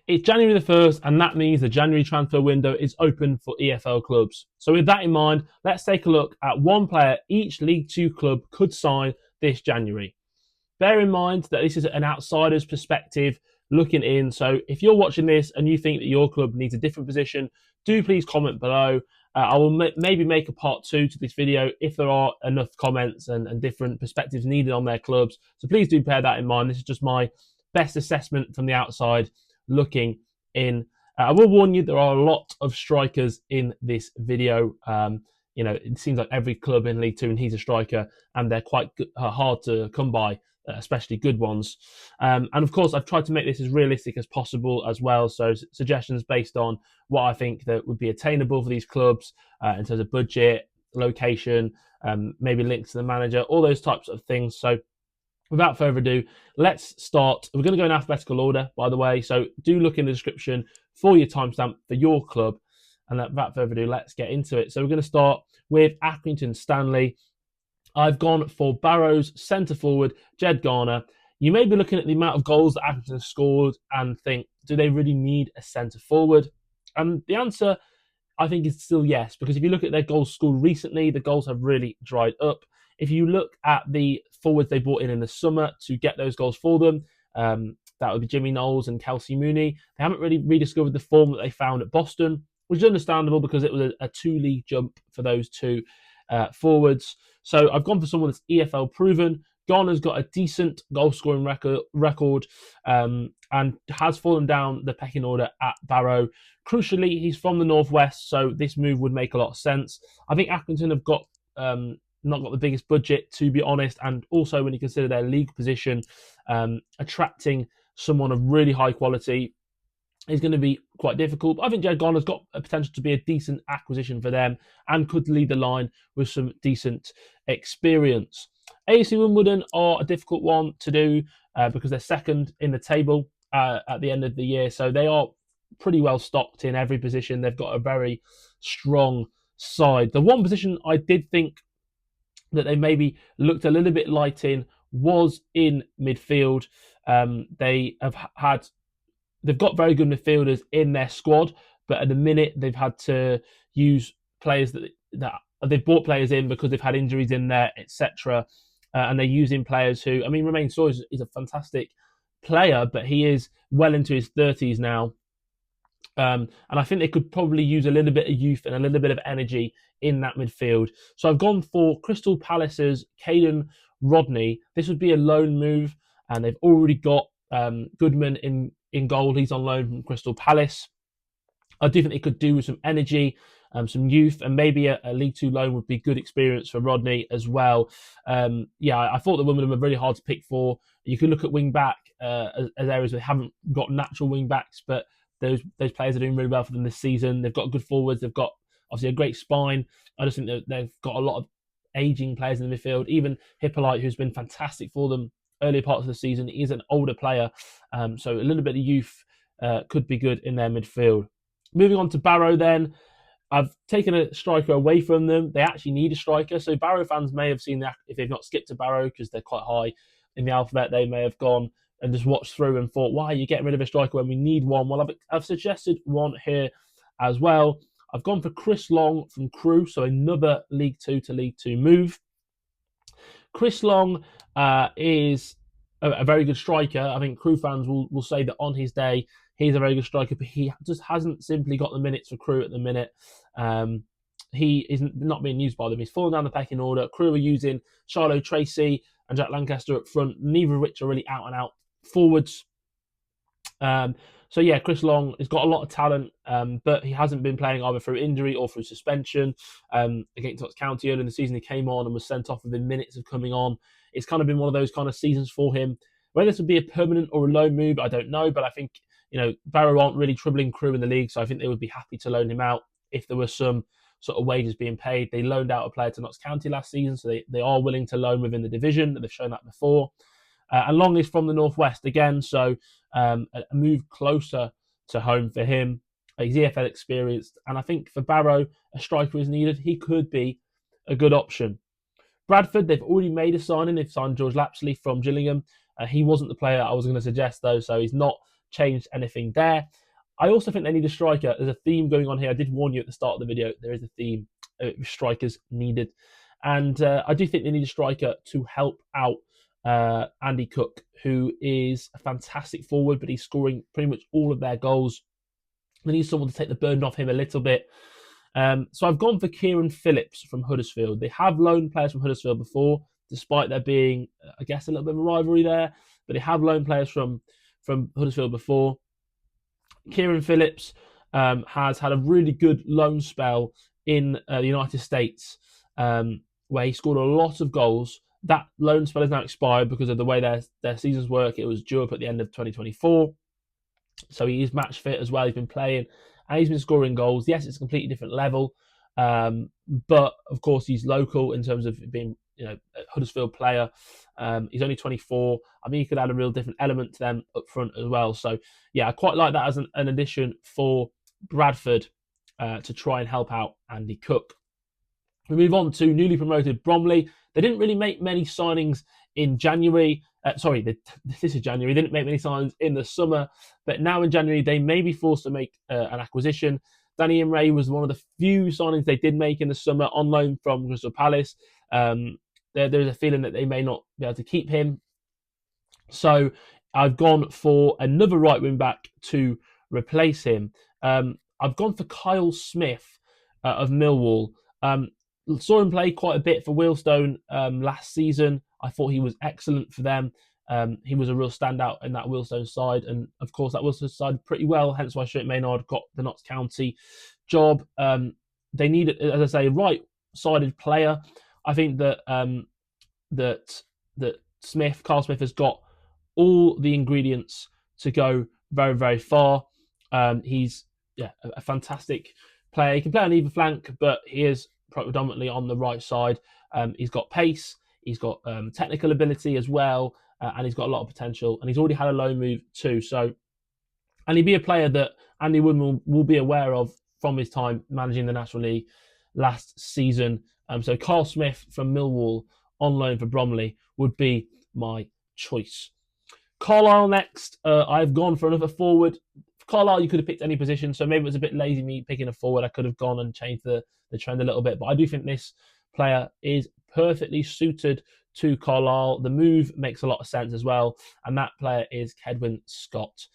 It's January the 1st, and that means the January transfer window is open for EFL clubs. So with that in mind, let's take a look at one player each League Two club could sign this January. Bear in mind that this is an outsider's perspective looking in. So if you're watching this and you think that your club needs a different position, do please comment below. I will maybe make a part 2 to this video if there are enough comments and different perspectives needed on their clubs. So please do bear that in mind. This is just my best assessment from the outside looking in. I will warn you, there are a lot of strikers in this video. It seems like every club in League Two needs a striker, and they're quite hard to come by, especially good ones. And of course, I've tried to make this as realistic as possible as well. So suggestions based on what I think that would be attainable for these clubs in terms of budget, location, maybe links to the manager, all those types of things. So without further ado, let's start. We're going to go in alphabetical order, by the way. So do look in the description for your timestamp for your club. And without further ado, let's get into it. So we're going to start with Accrington Stanley. I've gone for Barrow's centre forward, Jed Garner. You may be looking at the amount of goals that Accrington scored and think, do they really need a centre forward? And the answer, I think, is still yes, because if you look at their goals scored recently, the goals have really dried up. If you look at the forwards they brought in the summer to get those goals for them, that would be Jimmy Knowles and Kelsey Mooney. They haven't really rediscovered the form that they found at Boston, which is understandable because it was a 2-league jump for those two forwards. So I've gone for someone that's EFL proven. Garner's got a decent goal scoring record and has fallen down the pecking order at Barrow. Crucially, he's from the Northwest, so this move would make a lot of sense. I think Accrington have got not got the biggest budget, to be honest, and also when you consider their league position, attracting someone of really high quality is going to be quite difficult. But I think Jed Garner's got a potential to be a decent acquisition for them and could lead the line with some decent experience. AFC Wimbledon are a difficult one to do because they're second in the table at the end of the year. So they are pretty well stocked in every position. They've got a very strong side. The one position I did think that they maybe looked a little bit light in was in midfield. They've got very good midfielders in their squad, but at the minute they've had to use players that they've brought players in because they've had injuries in there, etc. And they're using players who, I mean, Romain Sawyers is a fantastic player, but he is well into his 30s now. And I think they could probably use a little bit of youth and a little bit of energy in that midfield. So I've gone for Crystal Palace's Caden Rodney. This would be a loan move, and they've already got Goodman in goal. He's on loan from Crystal Palace. I do think they could do with some energy, some youth, and maybe a League Two loan would be good experience for Rodney as well. I thought the Wimbledon were really hard to pick for. You could look at wing back as areas where they haven't got natural wing backs, but those players are doing really well for them this season. They've got good forwards. They've got obviously a great spine. I just think that they've got a lot of aging players in the midfield. Even Hippolyte, who's been fantastic for them earlier parts of the season, he's an older player. So a little bit of youth could be good in their midfield. Moving on to Barrow then. I've taken a striker away from them. They actually need a striker. So Barrow fans may have seen that if they've not skipped to Barrow because they're quite high in the alphabet, they may have gone and just watched through and thought, why are you getting rid of a striker when we need one? Well, I've suggested one here as well. I've gone for Chris Long from Crewe, so another League Two to League Two move. Chris Long is a very good striker. I think Crewe fans will say that on his day, he's a very good striker, but he just hasn't simply got the minutes for Crewe at the minute. He is not being used by them. He's fallen down the pecking order. Crewe are using Charlo Tracy and Jack Lancaster up front, neither of which are really out-and-out forwards. Chris Long has got a lot of talent, but he hasn't been playing either through injury or through suspension. Against Notts County early in the season, he came on and was sent off within minutes of coming on. It's kind of been one of those kind of seasons for him. Whether this would be a permanent or a loan move, I don't know, but I think Barrow aren't really troubling Crewe in the league, so I think they would be happy to loan him out if there was some sort of wages being paid. They loaned out a player to Notts County last season, so they are willing to loan within the division. They've shown that before. And Long is from the Northwest again, so a move closer to home for him. He's EFL experienced, and I think for Barrow, a striker is needed. He could be a good option. Bradford, they've already made a signing. They've signed George Lapsley from Gillingham. He wasn't the player I was going to suggest, though, so he's not changed anything there. I also think they need a striker. There's a theme going on here. I did warn you at the start of the video. There is a theme. Strikers needed. And I do think they need a striker to help out Andy Cook, who is a fantastic forward, but he's scoring pretty much all of their goals. They need someone to take the burden off him a little bit. So I've gone for Kieran Phillips from Huddersfield. They have loaned players from Huddersfield before, despite there being, I guess, a little bit of a rivalry there. But they have loaned players from Huddersfield before. Kieran Phillips has had a really good loan spell in the United States, where he scored a lot of goals. That loan spell is now expired because of the way their seasons work. It was due up at the end of 2024. So he is match fit as well. He's been playing and he's been scoring goals. Yes, it's a completely different level. But of course he's local in terms of being, a Huddersfield player. He's only 24. I mean, he could add a real different element to them up front as well. So yeah, I quite like that as an addition for Bradford to try and help out Andy Cook. We move on to newly promoted Bromley. They didn't really make many signings in January. This is January. They didn't make many signings in the summer, but now in January they may be forced to make an acquisition. Danny Imray was one of the few signings they did make in the summer on loan from Crystal Palace. There's a feeling that they may not be able to keep him. So I've gone for another right wing back to replace him. I've gone for Kyle Smith of Millwall. Saw him play quite a bit for Wealdstone last season. I thought he was excellent for them. He was a real standout in that Wealdstone side. And of course, that Wealdstone side pretty well, hence why Stuart Maynard got the Notts County job. They need, as I say, a right-sided player. I think that Carl Smith has got all the ingredients to go very, very far. He's a fantastic player. He can play on either flank, but he is predominantly on the right side. He's got pace, he's got technical ability as well, and he's got a lot of potential. And he's already had a loan move too. So, and he'd be a player that Andy Woodman will be aware of from his time managing the National League last season. So Carl Smith from Millwall on loan for Bromley would be my choice. Carlisle next. I've gone for another forward. For Carlisle, you could have picked any position, so maybe it was a bit lazy me picking a forward. I could have gone and changed the trend a little bit, but I do think this player is perfectly suited to Carlisle. The move makes a lot of sense as well, and that player is Cedwyn Scott.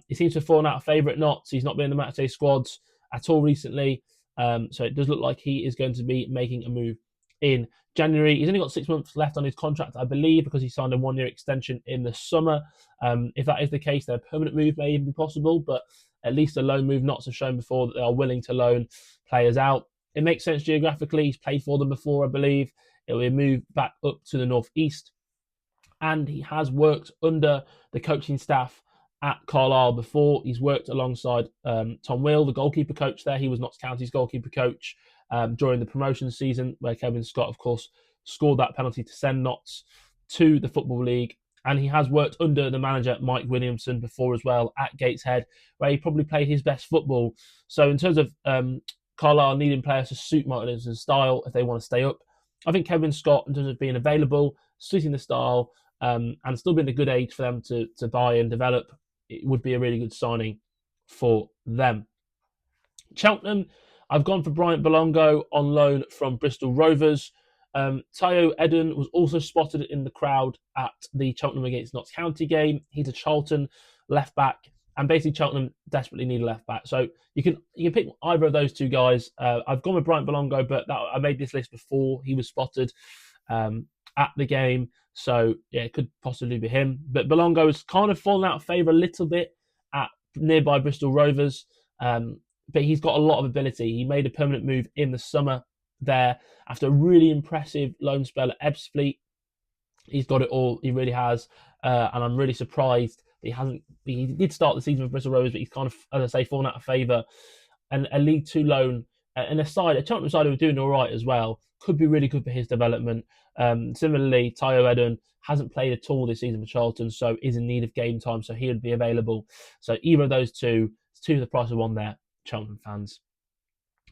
He seems to have fallen out of favour at Notts. He's not been in the matchday squads at all recently, so it does look like he is going to be making a move in January. He's only got 6 months left on his contract, I believe, because he signed a 1-year extension in the summer. If that is the case, then a permanent move may even be possible, but at least a loan move. Notts have shown before that they are willing to loan players out. It makes sense geographically. He's played for them before, I believe. It will be a move back up to the northeast. And he has worked under the coaching staff at Carlisle before. He's worked alongside Tom Will, the goalkeeper coach there. He was Notts County's goalkeeper coach during the promotion season, where Cedwyn Scott, of course, scored that penalty to send Notts to the Football League. And he has worked under the manager, Mike Williamson, before as well at Gateshead, where he probably played his best football. So in terms of Carlisle needing players to suit Mike Williamson's style if they want to stay up, I think Cedwyn Scott, in terms of being available, suiting the style, and still being a good age for them to buy and develop, it would be a really good signing for them. Cheltenham, I've gone for Bryant Belongo on loan from Bristol Rovers. Tayo Eden was also spotted in the crowd at the Cheltenham against Notts County game. He's a Charlton left back, and basically Cheltenham desperately need a left back. So you can pick either of those two guys. I've gone with Bryant Belongo, but I made this list before he was spotted at the game. So yeah, it could possibly be him. But Belongo has kind of fallen out of favour a little bit at nearby Bristol Rovers. But he's got a lot of ability. He made a permanent move in the summer there after a really impressive loan spell at Ebbsfleet. He's got it all. He really has. And I'm really surprised that he hasn't. He did start the season with Bristol Rovers, but he's kind of, as I say, fallen out of favour. And a League Two loan and a Cheltenham side who are doing all right as well could be really good for his development. Similarly, Tayo Eden hasn't played at all this season for Charlton, so is in need of game time, so he would be available. So either of those two, it's two for the price of one there, Cheltenham fans.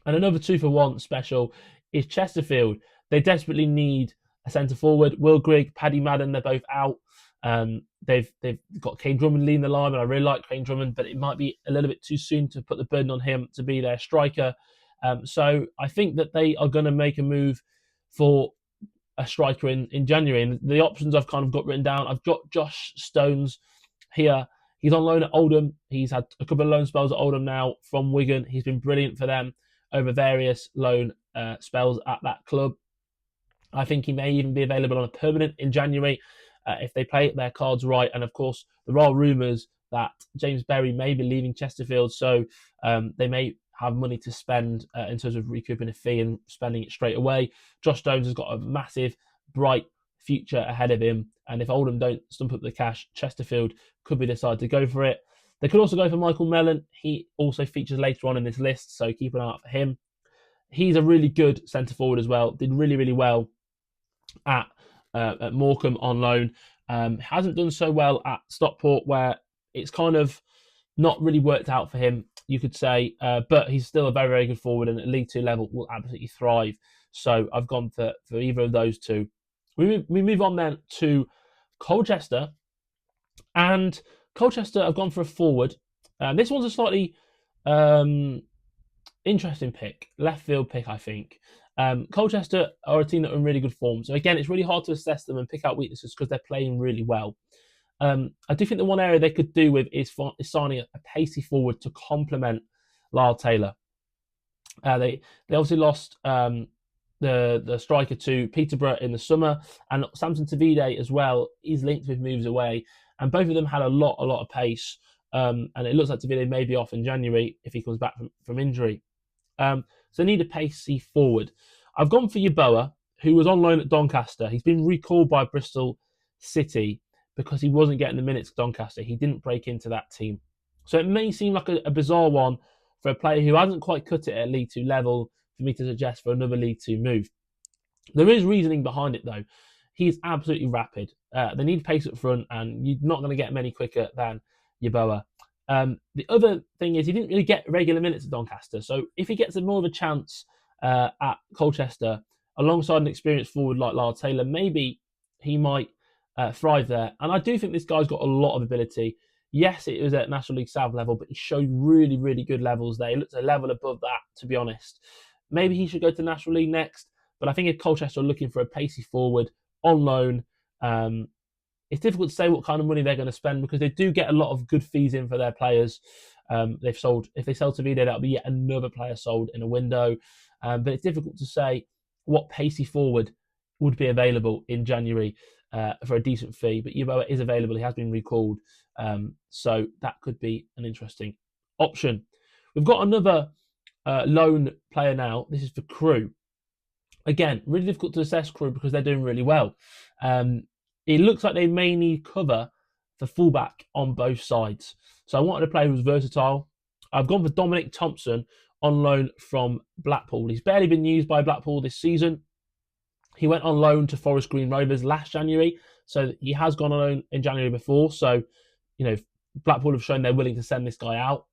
And another 2-for-1 special is Chesterfield. They desperately need a centre forward. Will Grigg, Paddy Madden, they're both out. They've got Kane Drummond leading the line, and I really like Kane Drummond, but it might be a little bit too soon to put the burden on him to be their striker. So I think that they are going to make a move for a striker in January. And the options I've kind of got written down, I've got Josh Stones here. He's on loan at Oldham. He's had a couple of loan spells at Oldham now from Wigan. He's been brilliant for them over various loan spells at that club. I think he may even be available on a permanent in January if they play their cards right. And of course, there are rumours that James Berry may be leaving Chesterfield, so they may have money to spend in terms of recouping a fee and spending it straight away. Josh Stones has got a massive, bright future ahead of him, and if Oldham don't stump up the cash, Chesterfield could be decided to go for it. They could also go for Michael Mellon. He also features later on in this list, so keep an eye out for him. He's a really good centre forward as well. Did really, really well at Morecambe on loan. Hasn't done so well at Stockport, where it's kind of not really worked out for him, you could say. But he's still a very, very good forward, and at League Two level will absolutely thrive. So I've gone for either of those two. We move on then to Colchester, and Colchester have gone for a forward. This one's a slightly interesting pick, left field pick, I think. Colchester are a team that are in really good form. So again, it's really hard to assess them and pick out weaknesses because they're playing really well. I do think the one area they could do with is signing a pacey forward to complement Lyle Taylor. They obviously lost the striker to Peterborough in the summer, and Samson Tavide as well is linked with moves away, and both of them had a lot of pace. And it looks like Tavide may be off in January if he comes back from injury. So they need a pacey forward. I've gone for Yeboah, who was on loan at Doncaster. He's been recalled by Bristol City because he wasn't getting the minutes at Doncaster. He didn't break into that team. So it may seem like a bizarre one for a player who hasn't quite cut it at League Two level for me to suggest for another League Two move. There is reasoning behind it, though. He's absolutely rapid. They need pace up front, and you're not going to get many quicker than Yeboah. The other thing is he didn't really get regular minutes at Doncaster. So if he gets more of a chance at Colchester, alongside an experienced forward like Lyle Taylor, maybe he might thrive there. And I do think this guy's got a lot of ability. Yes, it was at National League South level, but he showed really, really good levels there. He looks a level above that, to be honest. Maybe he should go to National League next. But I think if Colchester are looking for a pacey forward on loan, it's difficult to say what kind of money they're going to spend because they do get a lot of good fees in for their players. If they sell Tavide, that'll be yet another player sold in a window. But it's difficult to say what pacey forward would be available in January for a decent fee. But Yeboah is available. He has been recalled. So that could be an interesting option. We've got another loan player now. This is for Crewe. Again, really difficult to assess Crewe because they're doing really well. It looks like they may need cover for fullback on both sides. So I wanted a player who was versatile. I've gone for Dominic Thompson on loan from Blackpool. He's barely been used by Blackpool this season. He went on loan to Forest Green Rovers last January. So he has gone on loan in January before. So, Blackpool have shown they're willing to send this guy out.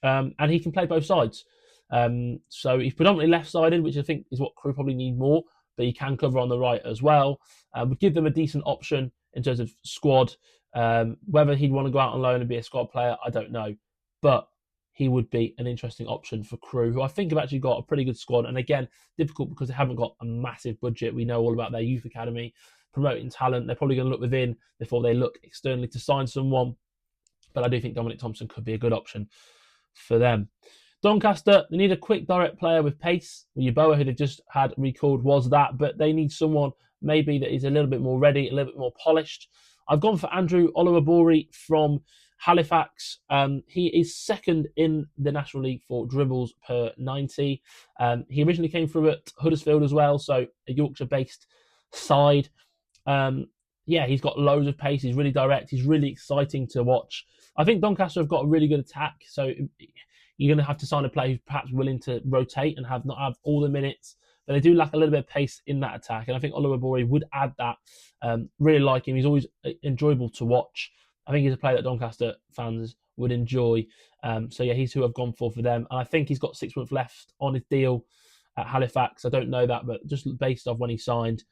And he can play both sides. So he's predominantly left-sided, which I think is what Crewe probably need more. But he can cover on the right as well. Would give them a decent option in terms of squad. Whether he'd want to go out on loan and be a squad player, I don't know. But he would be an interesting option for Crewe, who I think have actually got a pretty good squad. And again, difficult because they haven't got a massive budget. We know all about their youth academy, promoting talent. They're probably going to look within before they look externally to sign someone. But I do think Dominic Thompson could be a good option for them. Doncaster, they need a quick, direct player with pace. Yeboah, who they've just had recalled, was that. But they need someone maybe that is a little bit more ready, a little bit more polished. I've gone for Andrew Oluwabori from Halifax. He is second in the National League for dribbles per 90. He originally came through at Huddersfield as well, so a Yorkshire-based side. He's got loads of pace. He's really direct. He's really exciting to watch. I think Doncaster have got a really good attack, so you're going to have to sign a player who's perhaps willing to rotate and not have all the minutes. But they do lack a little bit of pace in that attack. And I think Oluwabori would add that. Really like him. He's always enjoyable to watch. I think he's a player that Doncaster fans would enjoy. He's who I've gone for them. And I think he's got 6 months left on his deal at Halifax. I don't know that, but just based off when he signed,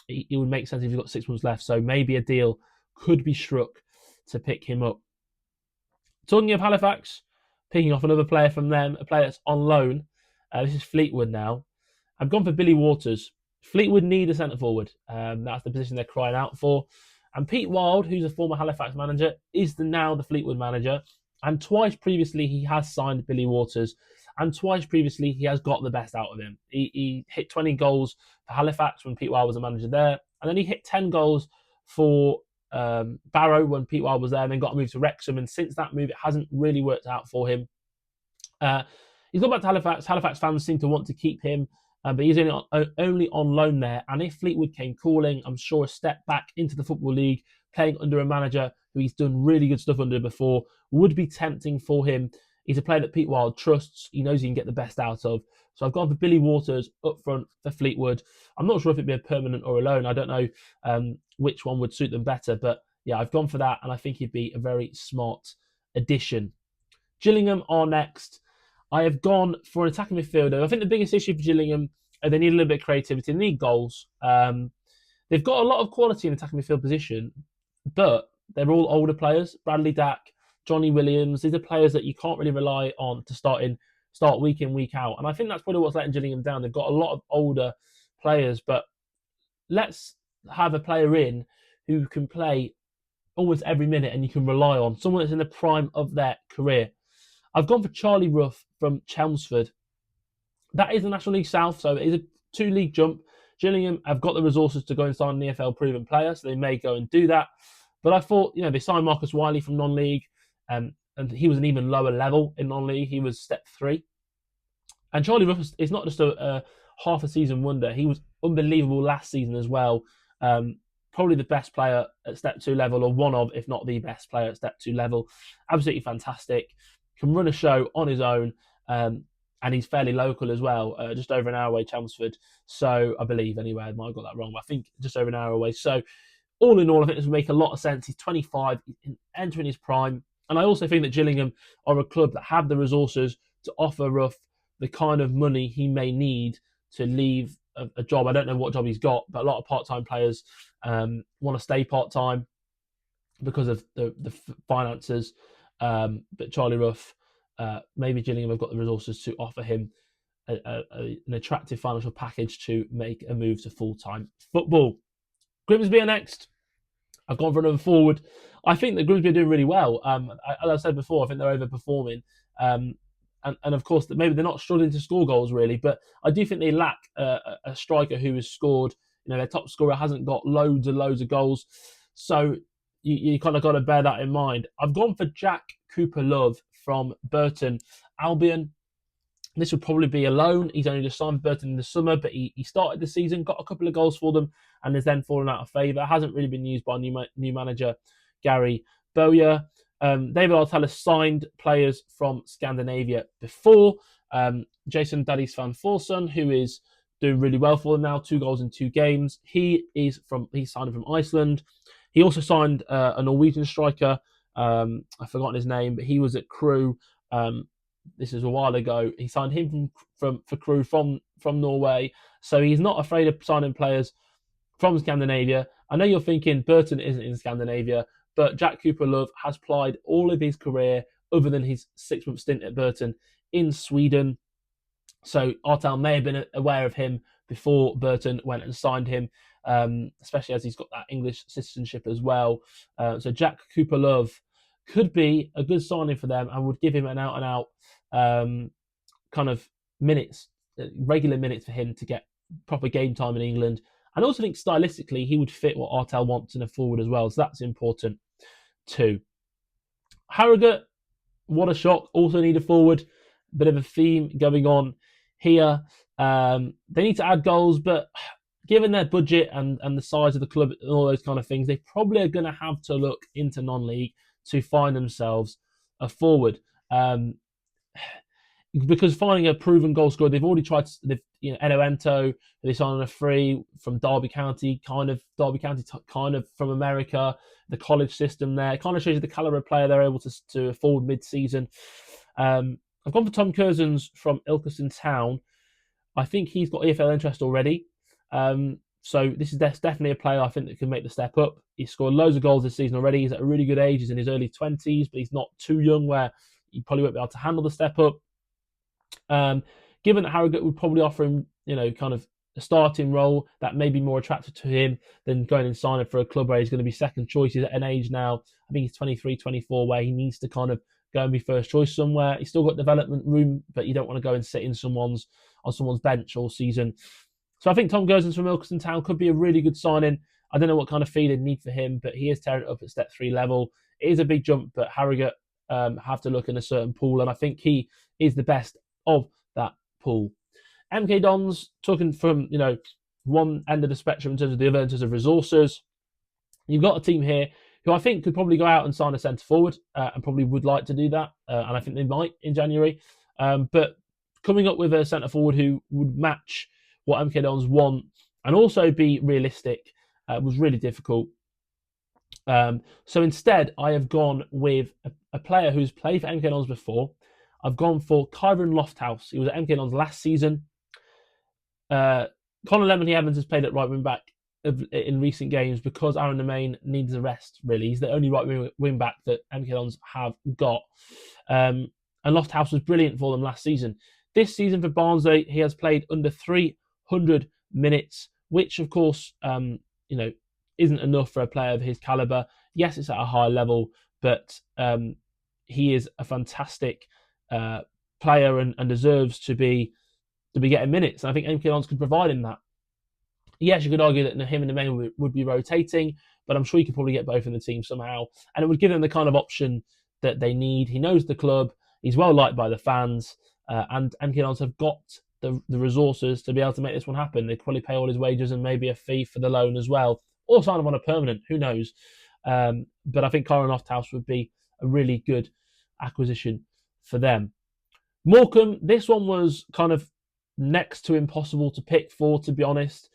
it would make sense if he's got 6 months left. So maybe a deal could be struck to pick him up. Talking of Halifax, picking off another player from them, a player that's on loan. This is Fleetwood now. I've gone for Billy Waters. Fleetwood need a centre forward. That's the position they're crying out for. And Pete Wild, who's a former Halifax manager, is now the Fleetwood manager. And twice previously he has signed Billy Waters. And twice previously he has got the best out of him. He hit 20 goals for Halifax when Pete Wild was a manager there. And then he hit 10 goals for Barrow when Pete Wild was there, and then got a move to Wrexham. And since that move, it hasn't really worked out for him. He's gone back to Halifax. Halifax fans seem to want to keep him, but he's only on loan there. And if Fleetwood came calling, I'm sure a step back into the Football League, playing under a manager who he's done really good stuff under before, would be tempting for him. He's a player that Pete Wild trusts. He knows he can get the best out of. So I've gone for Billy Waters up front for Fleetwood. I'm not sure if it'd be a permanent or a loan. I don't know which one would suit them better. But yeah, I've gone for that, and I think he'd be a very smart addition. Gillingham are next. I have gone for an attacking midfielder. I think the biggest issue for Gillingham, they need a little bit of creativity. They need goals. They've got a lot of quality in attacking midfield position, but they're all older players. Bradley Dack, Johnny Williams. These are players that you can't really rely on to start week in, week out. And I think that's probably what's letting Gillingham down. They've got a lot of older players, but let's have a player in who can play almost every minute and you can rely on. Someone that's in the prime of their career. I've gone for Charlie Ruff from Chelmsford. That is the National League South, so it is a 2-league jump. Gillingham have got the resources to go and sign an EFL proven player, so they may go and do that. But I thought, they signed Marcus Wiley from non-league, and he was an even lower level in non-league. He was step 3. And Charlie Ruff is not just a half a season wonder. He was unbelievable last season as well. Probably the best player at step 2 level, or one of, if not the best player at step 2 level. Absolutely fantastic. Can run a show on his own, and he's fairly local as well, just over an hour away, Chelmsford. So I believe, anyway, I might have got that wrong, but I think just over an hour away. So all in all, I think this would make a lot of sense. He's 25, entering his prime. And I also think that Gillingham are a club that have the resources to offer Ruff the kind of money he may need to leave a job. I don't know what job he's got, but a lot of part-time players want to stay part-time because of the finances. But Charlie Ruff, maybe Gillingham have got the resources to offer him an attractive financial package to make a move to full-time football. Grimsby are next. I've gone for another forward. I think that Grimsby are doing really well. As I said before, I think they're overperforming. And of course, maybe they're not struggling to score goals really, but I do think they lack a striker who has scored. Their top scorer hasn't got loads of goals. So you kind of got to bear that in mind. I've gone for Jack Cooper-Love from Burton Albion. This would probably be a loan. He's only just signed for Burton in the summer, but he started the season, got a couple of goals for them, and has then fallen out of favour. Hasn't really been used by new manager Gary Bowyer. David Artell has signed players from Scandinavia before. Jason Daddy's van Forsen, who is doing really well for them now, 2 goals in 2 games. He's signed from Iceland. He also signed a Norwegian striker. I've forgotten his name, but he was at Crewe. This is a while ago. He signed him for Crewe from Norway. So he's not afraid of signing players from Scandinavia. I know you're thinking Burton isn't in Scandinavia, but Jack Cooper-Love has played all of his career, other than his 6-month stint at Burton, in Sweden. So Artell may have been aware of him before Burton went and signed him, especially as he's got that English citizenship as well. So Jack Cooper-Love could be a good signing for them and would give him an out-and-out kind of minutes, regular minutes for him to get proper game time in England. And I also think stylistically he would fit what Artell wants in a forward as well. So that's important too. Harrogate, what a shock. Also need a forward. Bit of a theme going on here. They need to add goals, but given their budget and the size of the club and all those kind of things, they probably are going to have to look into non-league to find themselves a forward. Because finding a proven goal scorer, they've already tried. Enoento, they signed on a free from Derby County, kind of from America. The college system there kind of shows you the caliber of player they're able to afford mid-season. I've gone for Tom Curzons from Ilkeston Town. I think he's got EFL interest already. So this is definitely a player I think that can make the step up. He's scored loads of goals this season already. He's at a really good age. He's in his early 20s, but he's not too young where he probably won't be able to handle the step up. Given that Harrogate would probably offer him, kind of a starting role, that may be more attractive to him than going and signing for a club where he's going to be second choice. He's at an age now, I think he's 23, 24, where he needs to kind of go and be first choice somewhere. He's still got development room, but you don't want to go and sit on someone's bench all season. So I think Tom Gosens from Ilkeston Town could be a really good signing. I don't know what kind of fee they need for him, but he is tearing it up at step 3 level. It is a big jump, but Harrogate have to look in a certain pool, and I think he is the best of that pool. MK Dons, talking from one end of the spectrum in terms of the other, in terms of resources, you've got a team here who I think could probably go out and sign a centre forward, and probably would like to do that, and I think they might in January. But coming up with a centre forward who would match what MK Dons want and also be realistic was really difficult. So instead, I have gone with a player who's played for MK Dons before. I've gone for Kyron Lofthouse. He was at MK Dons last season. Conor Lemony-Evans has played at right wing back in recent games because Aaron Nemain needs a rest, really. He's the only right wing back that MK Dons have got. And Lofthouse was brilliant for them last season. This season for Barnsley, he has played under 300 minutes, which, of course, isn't enough for a player of his calibre. Yes, it's at a high level, but he is a fantastic player and deserves to be getting minutes. And I think MK Dons could provide him that. Yes, you could argue that him and Nemain would be rotating, but I'm sure he could probably get both in the team somehow. And it would give them the kind of option that they need. He knows the club. He's well liked by the fans. And MK Dons have got the resources to be able to make this one happen. They'd probably pay all his wages and maybe a fee for the loan as well. Or sign him on a permanent. Who knows? But I think Kyron Lofthouse would be a really good acquisition for them. Morecambe, this one was kind of next to impossible to pick for, to be honest.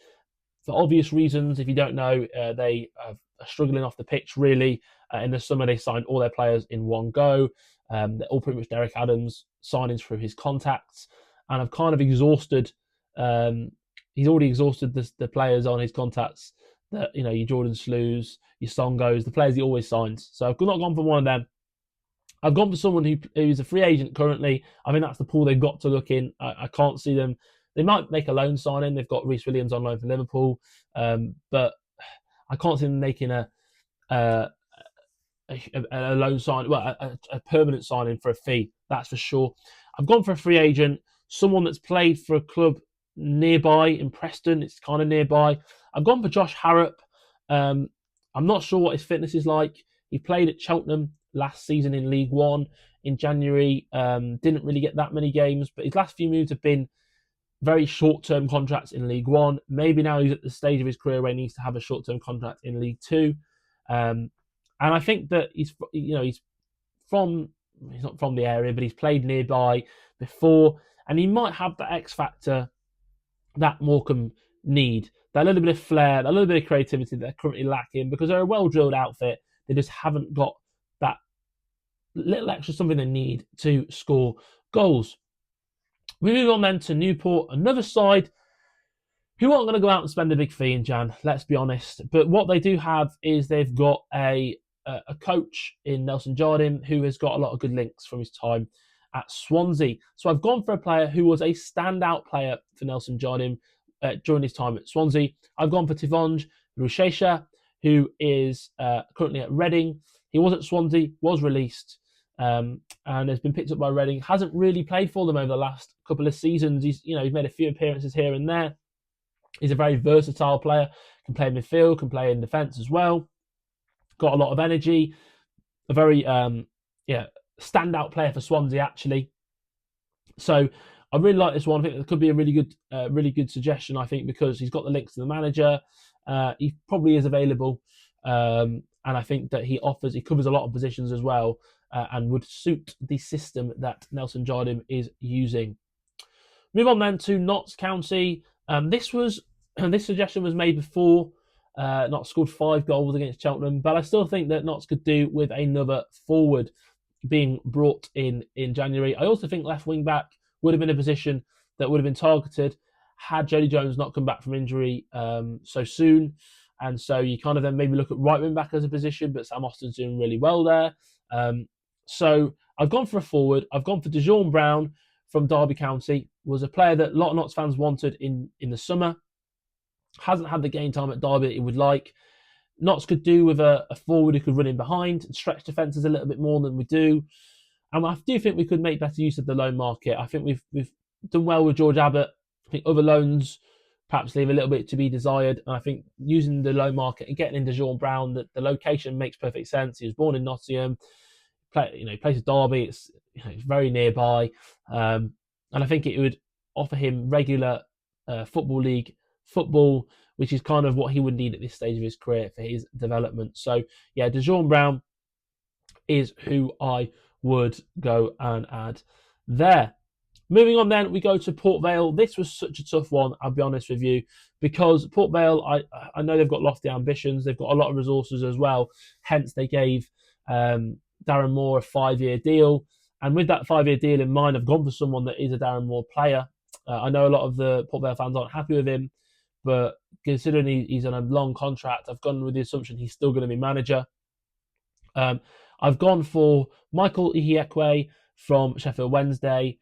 For obvious reasons, if you don't know, they are struggling off the pitch, really. In the summer, they signed all their players in one go. They're all pretty much Derek Adams signings through his contacts. And I've kind of exhausted, he's already exhausted the players on his contacts. That, your Jordan Slews, your Songos, the players he always signs. So I've not gone for one of them. I've gone for someone who's a free agent currently. I mean, that's the pool they've got to look in. I can't see them. They might make a loan signing. They've got Reece Williams on loan for Liverpool, but I can't see them making a loan sign, a permanent signing for a fee. That's for sure. I've gone for a free agent, someone that's played for a club nearby in Preston. It's kind of nearby. I've gone for Josh Harrop. I'm not sure what his fitness is like. He played at Cheltenham last season in League One in January. Didn't really get that many games, but his last few moves have been very short-term contracts in League One. Maybe now he's at the stage of his career where he needs to have a short-term contract in League Two. And I think that he's not from the area, but he's played nearby before, and he might have the X factor that Morecambe need. That little bit of flair, that little bit of creativity that they're currently lacking, because they're a well-drilled outfit. They just haven't got that little extra something they need to score goals. We move on then to Newport, another side who aren't going to go out and spend a big fee in Jan, let's be honest. But what they do have is they've got a coach in Nelson Jardim who has got a lot of good links from his time at Swansea. So I've gone for a player who was a standout player for Nelson Jardim during his time at Swansea. I've gone for Tivonge Rushesha, who is currently at Reading. He was at Swansea, was released, and has been picked up by Reading. Hasn't really played for them over the last couple of seasons. He's made a few appearances here and there. He's a very versatile player. Can play in midfield, can play in defence as well. Got a lot of energy. A very standout player for Swansea, actually. So I really like this one. I think it could be a really good suggestion, I think, because he's got the links to the manager. He probably is available. And I think that he covers a lot of positions as well, and would suit the system that Nelson Jardim is using. Move on then to Notts County. This suggestion was made before Notts scored 5 goals against Cheltenham, but I still think that Notts could do with another forward being brought in January. I also think left wing back would have been a position that would have been targeted. had Jody Jones not come back from injury so soon. And so you kind of then maybe look at right wing back as a position, but Sam Austin's doing really well there. So I've gone for a forward. I've gone for DeJean Brown from Derby County. Was a player that a lot of Notts fans wanted in the summer. Hasn't had the game time at Derby that he would like. Notts could do with a forward who could run in behind and stretch defences a little bit more than we do. And I do think we could make better use of the loan market. I think we've done well with George Abbott. I think other loans perhaps leave a little bit to be desired. And I think using the loan market and getting into DeJean Brown, the location makes perfect sense. He was born in Nottingham, he plays at Derby. It's very nearby, and I think it would offer him regular football league football, which is kind of what he would need at this stage of his career for his development. So yeah, DeJean Brown is who I would go and add there. Moving on then, we go to Port Vale. This was such a tough one, I'll be honest with you, because Port Vale, I know they've got lofty ambitions. They've got a lot of resources as well. Hence, they gave Darren Moore a 5-year deal. And with that 5-year deal in mind, I've gone for someone that is a Darren Moore player. I know a lot of the Port Vale fans aren't happy with him, but considering he's on a long contract, I've gone with the assumption he's still going to be manager. I've gone for Michael Ihiekwe from Sheffield Wednesday.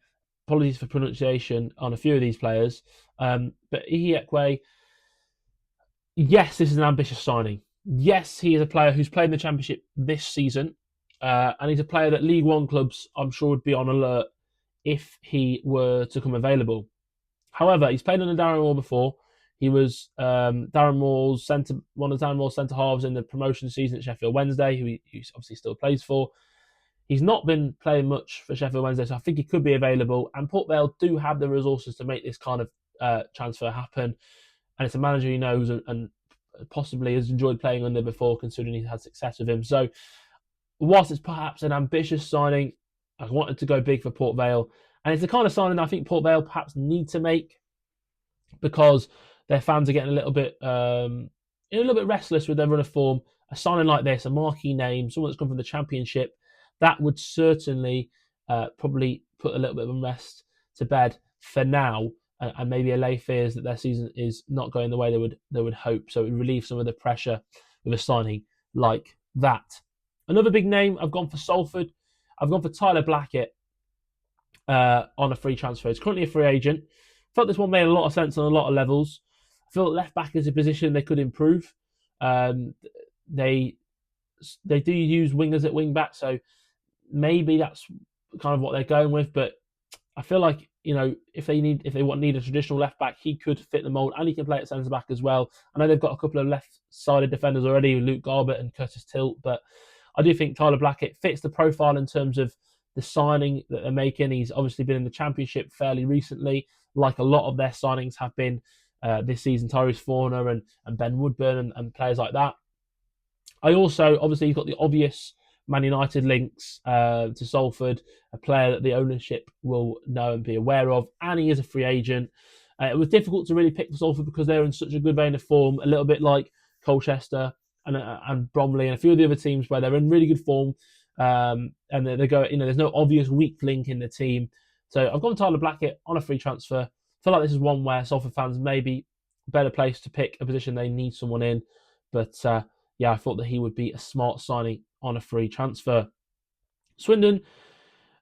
Apologies for pronunciation on a few of these players. But Ihiekwe, yes, this is an ambitious signing. Yes, he is a player who's played in the Championship this season. And he's a player that League One clubs, I'm sure, would be on alert if he were to come available. However, he's played under Darren Moore before. He was one of Darren Moore's centre halves in the promotion season at Sheffield Wednesday, who he obviously still plays for. He's not been playing much for Sheffield Wednesday, so I think he could be available. And Port Vale do have the resources to make this kind of transfer happen. And it's a manager he knows and possibly has enjoyed playing under before, considering he's had success with him. So whilst it's perhaps an ambitious signing, I wanted to go big for Port Vale. And it's the kind of signing I think Port Vale perhaps need to make, because their fans are getting a little bit restless with their run of form. A signing like this, a marquee name, someone that's come from the Championship, that would certainly probably put a little bit of unrest to bed for now, and maybe allay fears that their season is not going the way they would hope. So it would relieve some of the pressure with a signing like that. Another big name, I've gone for Salford. I've gone for Tyler Blackett on a free transfer. He's currently a free agent. I felt this one made a lot of sense on a lot of levels. I feel left back is a position they could improve. They do use wingers at wing back, so maybe that's kind of what they're going with. But I feel like, if they need a traditional left back, he could fit the mould, and he can play at centre back as well. I know they've got a couple of left-sided defenders already, Luke Garbett and Curtis Tilt, but I do think Tyler Blackett fits the profile in terms of the signing that they're making. He's obviously been in the Championship fairly recently, like a lot of their signings have been this season. Tyrese Forner and Ben Woodburn and players like that. I also, obviously, he's got the obvious Man United links to Salford, a player that the ownership will know and be aware of, and he is a free agent. It was difficult to really pick for Salford because they're in such a good vein of form, a little bit like Colchester and Bromley and a few of the other teams where they're in really good form, and they go. There's no obvious weak link in the team. So I've gone Tyler Blackett on a free transfer. I feel like this is one where Salford fans may be better placed to pick a position they need someone in, but yeah, I thought that he would be a smart signing on a free transfer. Swindon,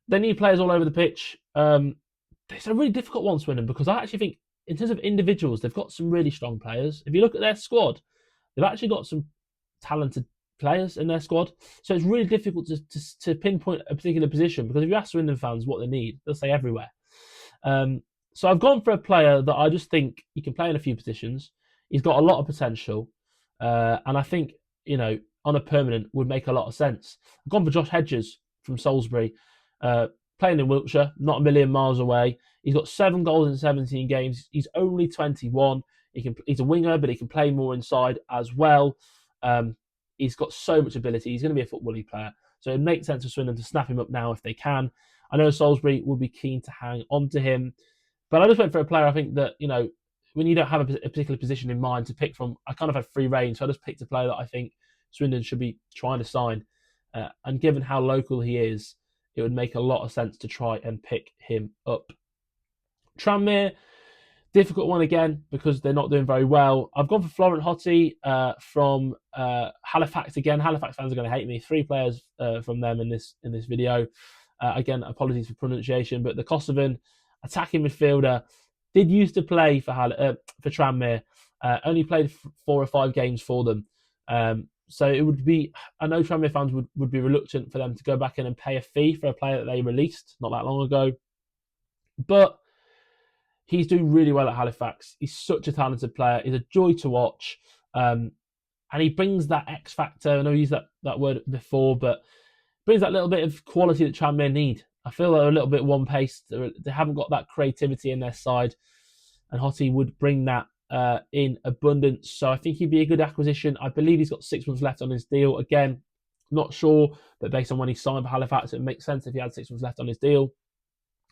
they need players all over the pitch. It's a really difficult one, Swindon, because I actually think in terms of individuals, they've got some really strong players. If you look at their squad, they've actually got some talented players in their squad. So it's really difficult to pinpoint a particular position, because if you ask Swindon fans what they need, they'll say everywhere. So I've gone for a player that I just think he can play in a few positions. He's got a lot of potential. And I think, on a permanent would make a lot of sense. I've gone for Josh Hedges from Salisbury, playing in Wiltshire, not a million miles away. He's got 7 goals in 17 games. He's only 21. He's a winger, but he can play more inside as well. He's got so much ability. He's going to be a football league player. So it makes sense for Swindon to snap him up now if they can. I know Salisbury will be keen to hang on to him. But I just went for a player I think that, when you don't have a particular position in mind to pick from, I kind of had free reign. So I just picked a player that I think Swindon should be trying to sign. And given how local he is, it would make a lot of sense to try and pick him up. Tranmere, Difficult one again because they're not doing very well. I've gone for Florent Hotty from Halifax again. Halifax fans are going to hate me. 3 players from them in this video. Again, apologies for pronunciation, but the Kosovan attacking midfielder did used to play for Tranmere. Only played 4 or 5 games for them. So it would be, I know Tranmere fans would be reluctant for them to go back in and pay a fee for a player that they released not that long ago. But he's doing really well at Halifax. He's such a talented player. He's a joy to watch. And he brings that X factor. I know I used that word before, but brings that little bit of quality that Tranmere need. I feel they're a little bit one-paced. They haven't got that creativity in their side. And Hotty would bring that in abundance. So I think he'd be a good acquisition. I believe he's got 6 months left on his deal. Again, not sure, but based on when he signed for Halifax, it makes sense if he had 6 months left on his deal.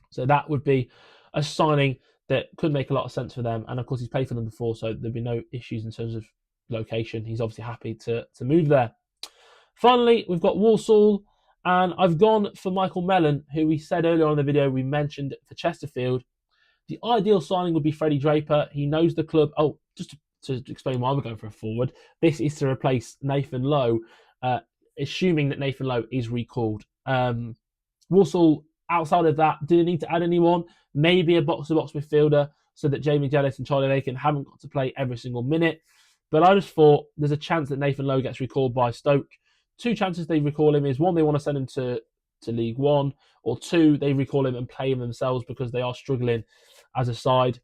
So that would be a signing that could make a lot of sense for them. And of course, he's played for them before, so there'd be no issues in terms of location. He's obviously happy to move there. Finally, we've got Walsall, and I've gone for Michael Mellon, who we said earlier on in the video we mentioned for Chesterfield. The ideal signing would be Freddie Draper. He knows the club. Oh, just to explain why we're going for a forward, this is to replace Nathan Lowe, assuming that Nathan Lowe is recalled. Walsall, outside of that, do they need to add anyone? Maybe a box-to-box midfielder so that Jamie Jellis and Charlie Lakin haven't got to play every single minute. But I just thought there's a chance that Nathan Lowe gets recalled by Stoke. 2 chances they recall him is, 1, they want to send him to League One, or 2, they recall him and play him themselves because they are struggling as a side.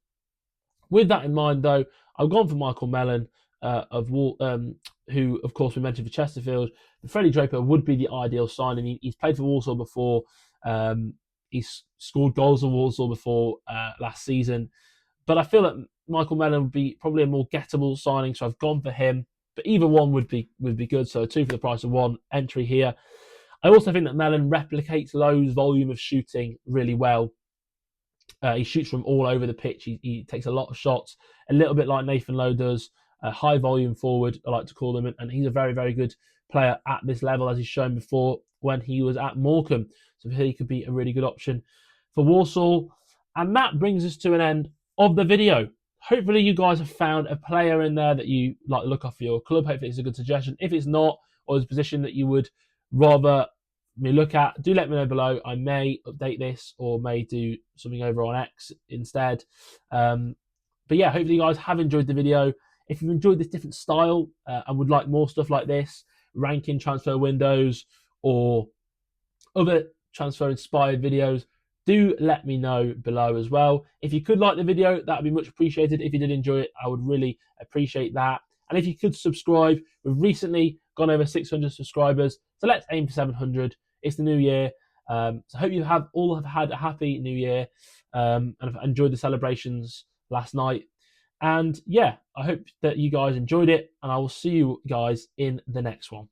With that in mind, though, I've gone for Michael Mellon, who, of course, we mentioned for Chesterfield. Freddie Draper would be the ideal signing. He's played for Walsall before. He's scored goals for Walsall before last season. But I feel that Michael Mellon would be probably a more gettable signing, so I've gone for him. But either one would be good, so 2 for the price of 1 entry here. I also think that Mellon replicates Lowe's volume of shooting really well. He shoots from all over the pitch. He takes a lot of shots, a little bit like Nathan Lowe does. A high volume forward, I like to call him, and he's a very, very good player at this level, as he's shown before when he was at Morecambe. So he could be a really good option for Walsall. And that brings us to an end of the video. Hopefully you guys have found a player in there that you like to look off for your club. Hopefully it's a good suggestion. If it's not, or there's a position that you would rather me look at, do let me know below. I may update this or may do something over on X instead. But yeah, hopefully you guys have enjoyed the video. If you've enjoyed this different style and would like more stuff like this, ranking transfer windows or other transfer inspired videos, do let me know below as well. If you could like the video, that would be much appreciated. If you did enjoy it, I would really appreciate that. And if you could subscribe, we've recently gone over 600 subscribers, so let's aim for 700. It's the new year, so I hope you all have had a happy new year and have enjoyed the celebrations last night. And yeah, I hope that you guys enjoyed it, and I will see you guys in the next one.